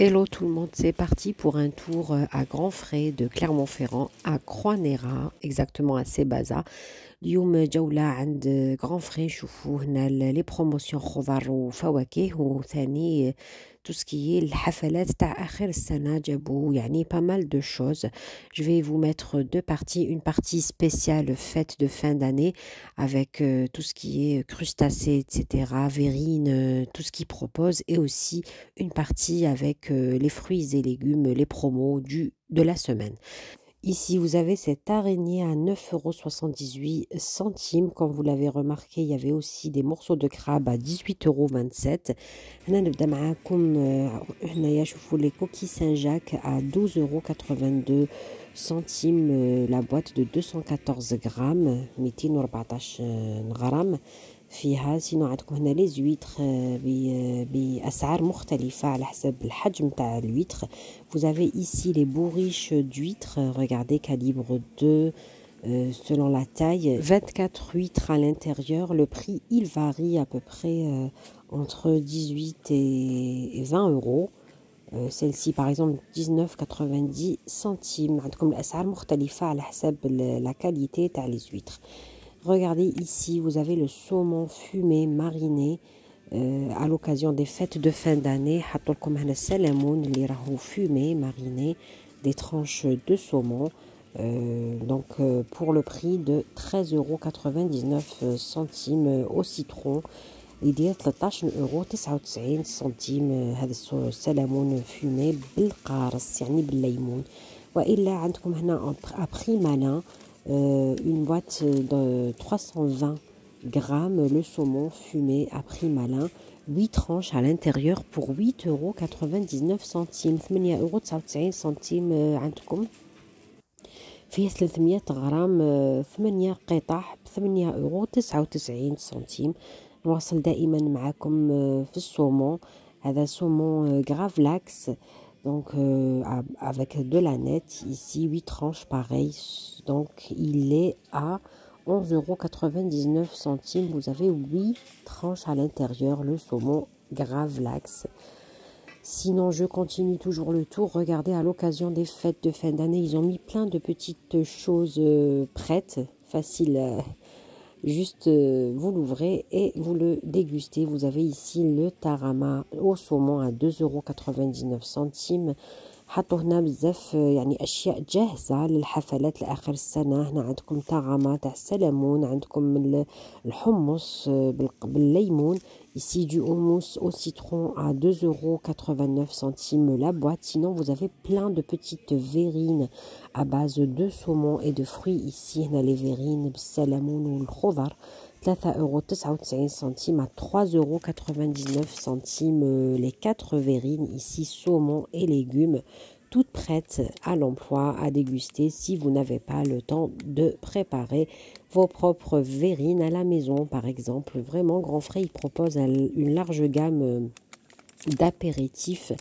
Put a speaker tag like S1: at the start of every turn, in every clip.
S1: Hello tout le monde, c'est parti pour un tour à grands frais de Clermont-Ferrand à Croix-Néra, exactement à Sébaza. اليوم جولة عند غران فري. شوفوا هنا لي بروموسيون خضر وفواكه، وثاني توسكي الحفلات تاع اخر السنة جابوا يعني pas mal de choses. Je vais vous mettre deux parties, une partie spéciale fête de fin d'année avec tout ce qui est crustacés, etc., verrine, tout ce qu'ils proposent, et aussi une partie avec les fruits et légumes, les promos de la semaine. Ici, vous avez cette araignée à 9,78 €. Comme vous l'avez remarqué, il y avait aussi des morceaux de crabe à 18,27 €. هنا نبدأ معاكم هنايا شوفوا les coquilles Saint-Jacques à 12,82 €, la boîte de 214 grammes 214 غرام فيها. سينو عندكم هنا لي زويتر بأسعار مختلفة على حسب الحجم تاع الويتر. Vous avez ici les bourriches d'huîtres, regardez, calibre 2, selon la taille, 24 huîtres à l'intérieur. Le prix, il varie à peu près entre 18 et 20 €. Celle-ci, par exemple, 19,90 centimes. عندكم الأسعار مختلفة على حسب la qualité تاع les huîtres. Regardez ici, vous avez le saumon fumé mariné à l'occasion des fêtes de fin d'année. حطوا لكم هنا السلمون اللي راهو fumé mariné, des tranches de saumon, donc pour le prix de 13,99 € au citron. يدير 13,99 €. هذا السلمون fumé بالقارص يعني بالليمون. وإلا عندكم هنا à prix malin une boîte de 320 grammes, le saumon fumé à prix malin, 8 tranches à l'intérieur pour 8,99 €. 8,99 € عندكم فيه 300 غرام، 8 قطع ب 8,99 €. نواصل دائما معكم في السومون. هذا سومون Gravlax, donc avec de la nette ici, 8 tranches pareil, donc il est à 11,99 €. Vous avez 8 tranches à l'intérieur, le saumon Gravlax. Sinon, je continue toujours le tour. Regardez, à l'occasion des fêtes de fin d'année, ils ont mis plein de petites choses prêtes, faciles. Juste, vous l'ouvrez et vous le dégustez. Vous avez ici le tarama au saumon à 2,99 €. حطوا هنا بزاف يعني اشياء جاهزه للحفلات لاخر السنه. هنا عندكم طعامه تاع السلمون، عندكم الحمص بالليمون، ici du houmous au citron à 2,89 € la boîte. Sinon vous avez plein de petites verrines à base de saumon et de fruits. Ici هنا les verrines بالسلمون والخضر 3,99 € à 3,99 € les 4 verrines ici, saumon et légumes, toutes prêtes à l'emploi, à déguster si vous n'avez pas le temps de préparer vos propres verrines à la maison par exemple. Vraiment, Grand Frais, il propose une large gamme d'apéritifs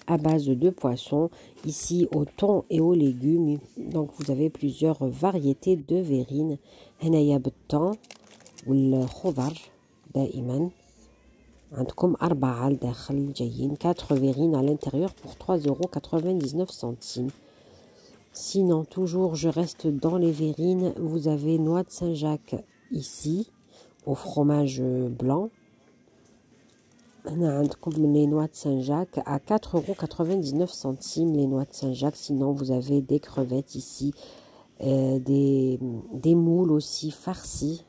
S1: à base de poissons, ici au thon et aux légumes. Donc vous avez plusieurs variétés de verrines. هنايا بالثon والخضر دائما عندكم 4 لداخل جايين، 4 verrines à l'intérieur pour 3,99 €. Sinon, toujours je reste dans les verrines. Vous avez noix de Saint-Jacques ici au fromage blanc. هنا عندكم les noix de Saint-Jacques à 4,99 € les noix de Saint-Jacques. Sinon vous avez des crevettes ici, des moules aussi farcis.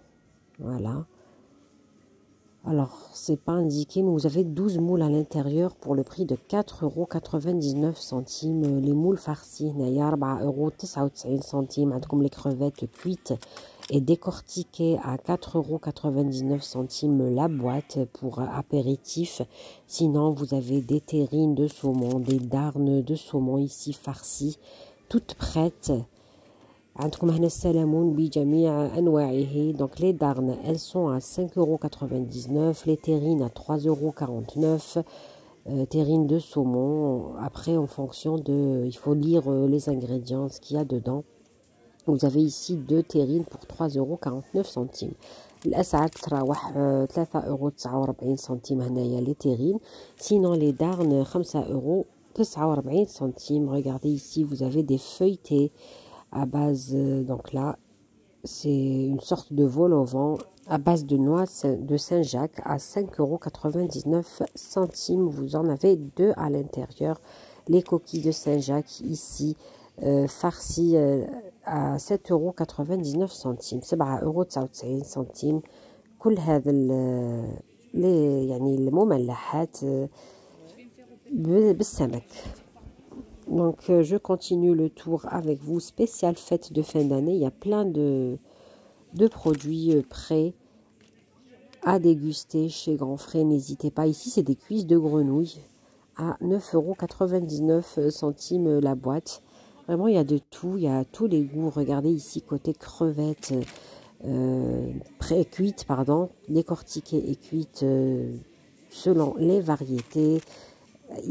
S1: Voilà. Alors, c'est pas indiqué, mais vous avez 12 moules à l'intérieur pour le prix de 4,99 €. Les moules farcis, هنايا 4,99 €. عندكم les crevettes cuites et décortiquées à 4,99 € la boîte pour apéritif. Sinon, vous avez des terrines de saumon, des darnes de saumon ici farcies, toutes prêtes. عندكم هنا السلمون بجميع أنواعه. Donc les darnes, elles sont à 5,99 €, les terrines à 3,49 €, terrines de saumon. Après, en fonction de, il faut lire les ingrédients, ce qu'il y a dedans. Vous avez ici 2 terrines pour 3,49 €. الأسعار تتراوح 3,49 € هنايا les terrines. Sinon les darnes 5 € 49 centimes. Regardez ici, vous avez des feuilletés à base, donc là, c'est une sorte de vol au vent à base de noix de Saint-Jacques à 5,99 €. Vous en avez deux à l'intérieur. Les coquilles de Saint-Jacques ici, farcies à 7,99 €. 7,99 €. كل هذا يعني المملحات بالسمك. Donc je continue le tour avec vous, spécial fête de fin d'année. Il y a plein de produits prêts à déguster chez Grand Frais. N'hésitez pas. Ici, c'est des cuisses de grenouille à 9,99 € la boîte. Vraiment, il y a de tout. Il y a tous les goûts. Regardez ici, côté crevettes pré-cuites, pardon, décortiquées et cuites selon les variétés.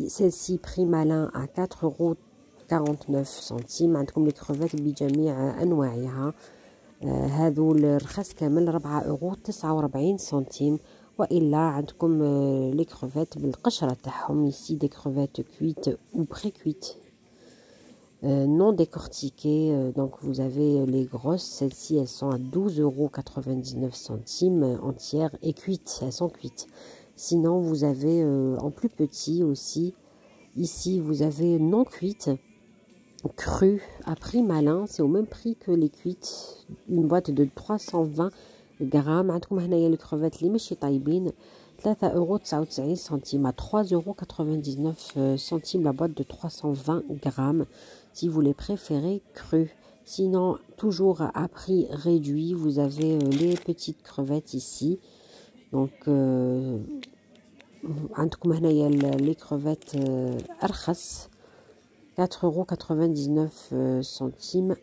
S1: Celle-ci, prix malin à 4,49 €. عندكم les crevettes بجميع أنواعها. هذو الرخاص كامل 4,49 €. وإلا عندكم les crevettes بالقشرة تاعهم. Ici des crevettes cuites ou pré-cuites, non décortiquées. Donc vous avez les grosses, celles-ci elles sont à 12,99 € entières et cuites, elles sont cuites. Sinon vous avez en plus petit aussi, ici vous avez non cuites, crues à prix malin, c'est au même prix que les cuites, une boîte de 320 grammes. عندكم هنايا les crevettes اللي ماشي طايبين 3,99 € à 3,99 € la boîte de 320 grammes si vous les préférez crues. Sinon, toujours à prix réduit, vous avez les petites crevettes ici. Donc عندكم هنايا les crevettes أرخص 4,99 €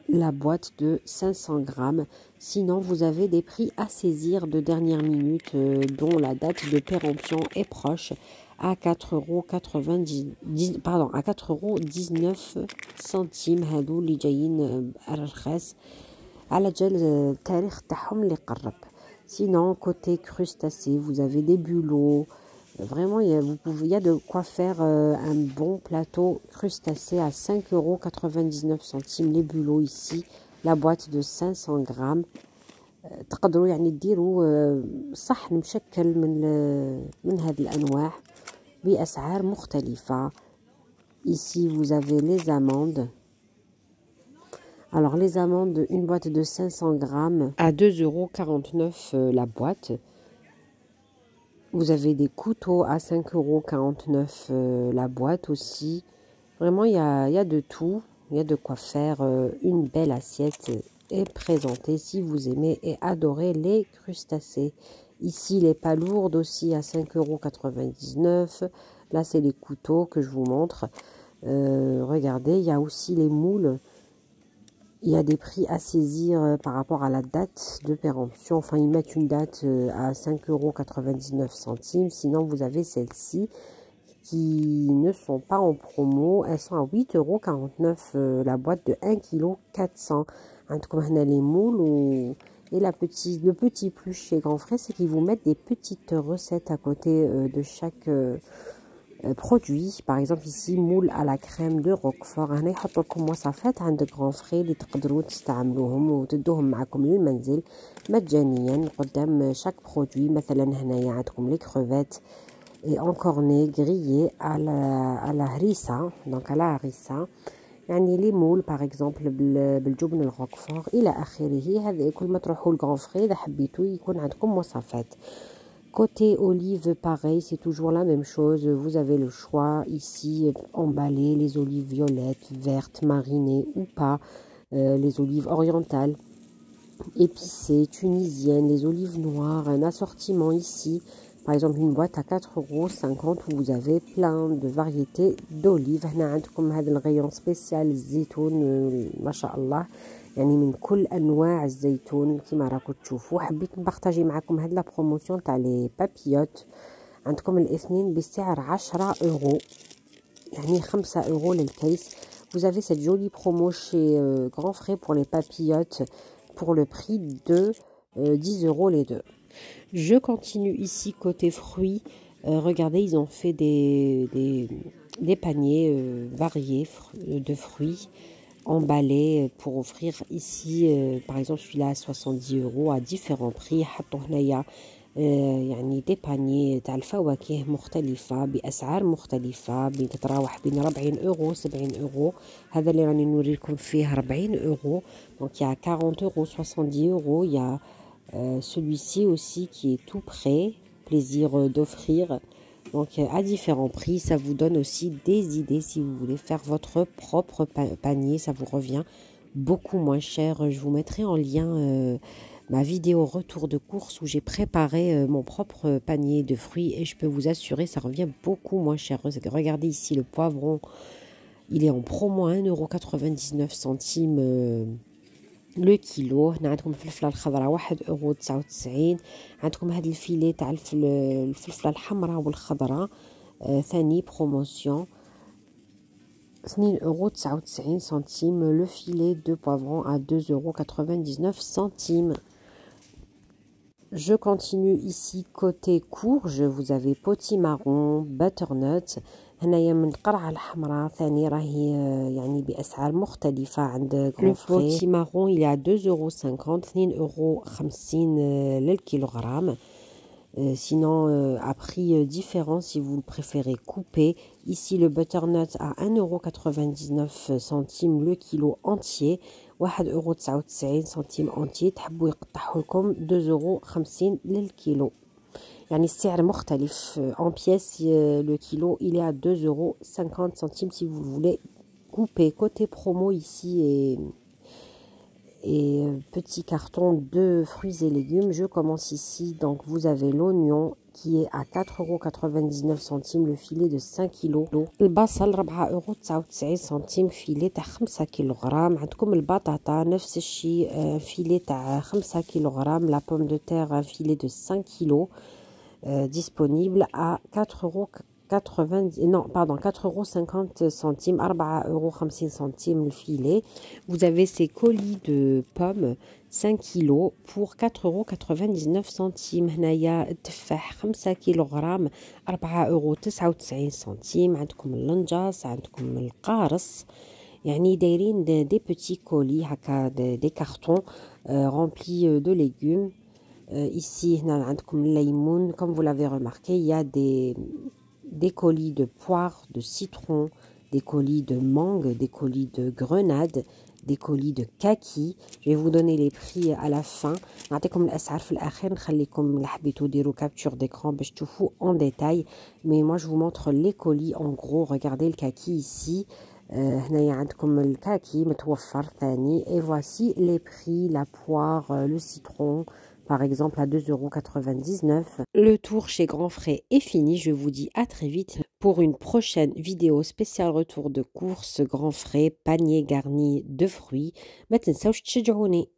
S1: la boîte de 500 grammes. Sinon, vous avez des prix à saisir de dernière minute dont la date de péremption est proche à 4,19 € هادو اللي جايين أرخص على جال التاريخ تاعهم اللي قرب. Sinon, côté crustacés, vous avez des bulots. Vraiment, il y a de quoi faire un bon plateau crustacé à 5,99 € les bulots ici, la boîte de 500 grammes. تقدروا يعني تديروا صحن مشكل من هذه الأنواع بأسعار مختلفة. Ici, vous avez les amandes. Alors, les amandes, une boîte de 500 grammes à 2,49 € la boîte. Vous avez des couteaux à 5,49 € la boîte aussi. Vraiment, il y a de tout. Il y a de quoi faire une belle assiette et présenter si vous aimez et adorez les crustacés. Ici, les palourdes aussi à 5,99 €. Là, c'est les couteaux que je vous montre. Regardez, il y a aussi les moules. Il y a des prix à saisir par rapport à la date de péremption. Enfin, ils mettent une date à 5,99 €. Sinon, vous avez celles-ci qui ne sont pas en promo. Elles sont à 8,49 € la boîte de 1,4 kg. عندكم هنا les moules et le petit plus chez Grand Frais, c'est qu'ils vous mettent des petites recettes à côté de chaque produit. Par exemple ici moule à la crème de Roquefort. هنا يحطوا لكم وصفات عند Grand Frais اللي تقدروا تستعملوهم وتدوهم معكم للمنزل مجانيا قدام شاك برودوي. مثلا هنايا عندكم les crevettes et encornées grillées à la harissa, donc à la harissa. يعني لي مول باغ اكزومبل بالجبن الروكفور الى اخره. هذا كل ما تروحوا لغران فري اذا حبيتوا يكون عندكم وصفات. Côté olives, pareil, c'est toujours la même chose. Vous avez le choix ici, emballées, les olives violettes, vertes, marinées ou pas. Les olives orientales, épicées, tunisiennes, les olives noires, un assortiment ici. Par exemple, une boîte à 4,50 € où vous avez plein de variétés d'olives. هنا عندكم هذا الغيون سبيسيال الزيتون ما شاء الله، يعني من كل انواع الزيتون كما راكم تشوفوا. حبيت نبارطاجي معكم هاد لا بروموسيون تاع لي بابيوت. عندكم الاثنين بسعر 10 €، يعني 5 € للكيس. Vous avez cette jolie promo chez Grand Frais pour les papillotes pour le prix de 10 € les deux. Je continue ici côté fruits. Regardez, ils ont fait des paniers variés de fruits emballés pour offrir ici. Par exemple, celui-là à 70 € à différents prix. حطوا هنايا يعني دي بانيي تاع الفواكه مختلفة بأسعار مختلفة بتتراوح بين 40 € 70 €. هذا اللي راني نوريلكم فيه 40 €. Donc il y a 40 €, 70 €. Il y a celui-ci aussi qui est tout prêt, plaisir d'offrir. Donc à différents prix, ça vous donne aussi des idées si vous voulez faire votre propre panier. Ça vous revient beaucoup moins cher. Je vous mettrai en lien ma vidéo retour de course où j'ai préparé mon propre panier de fruits et je peux vous assurer ça revient beaucoup moins cher. Regardez ici le poivron, il est en promo à 1,99 € لو كيلو. هنا عندكم الفلفله الخضراء 1,99 €. عندكم هذا الفيلي تاع الفلفله الحمراء والخضراء ثاني بروموسيون 2,99 €. Le filet de poivron à 2,99 €. Je continue ici côté courge. Vous avez potimarron, butternut. هنايا من القرعة الحمراء ثاني راهي يعني بأسعار مختلفة عند Grand Frais. Le potimarron il est à 2,50 €, 2,50 € للكيلوغرام. Sinon, à prix différent si vous le préférez coupé. Ici, le butternut à 1,99 € le kilo entier. 1,99 € entier. تحبوا يقطعوا لكم 2,50 € للكيلو. يعني السعر مختلف. En pièces, le kilo, il est à 2,50 € si vous voulez couper. Côté promo ici et petit carton de fruits et légumes. Je commence ici. Donc, vous avez l'oignon qui est à 4,99 € le filet de 5 kg. البصل 4,99 € filet تاع 5 كيلوغرام. عندكم البطاطا نفس الشيء filet تاع 5 كيلوغرام. La pomme de terre un filet de 5 kg disponible à 4,50 €, 4,50 € le filet. Vous avez ces colis de pommes 5 kg pour 4,99 €. هنايا التفاح 5 كيلوغرام 4,99 €. عندكم اللنجاس، عندكم القارص. يعني دايرين دي بيتي كولي هكا دي كارتون remplis de légumes. Ici, comme vous l'avez remarqué, il y a des colis de poires, de citron, des colis de mangue, des colis de grenade, des colis de kaki. Je vais vous donner les prix à la fin. نعطيكم الأسعار في الآخر. نخليكم اللي حبيتوا ديروا capture d'écran باش تشوفوا en détail. Mais moi, je vous montre les colis en gros. Regardez le kaki ici. هنايا عندكم الكاكي متوفر ثاني. Et voici les prix, la poire, le citron. Par exemple à 2,99 €. Le tour chez Grand Frais est fini. Je vous dis à très vite pour une prochaine vidéo spéciale retour de course Grand Frais, panier garni de fruits. ما تنسوش تشجعوني.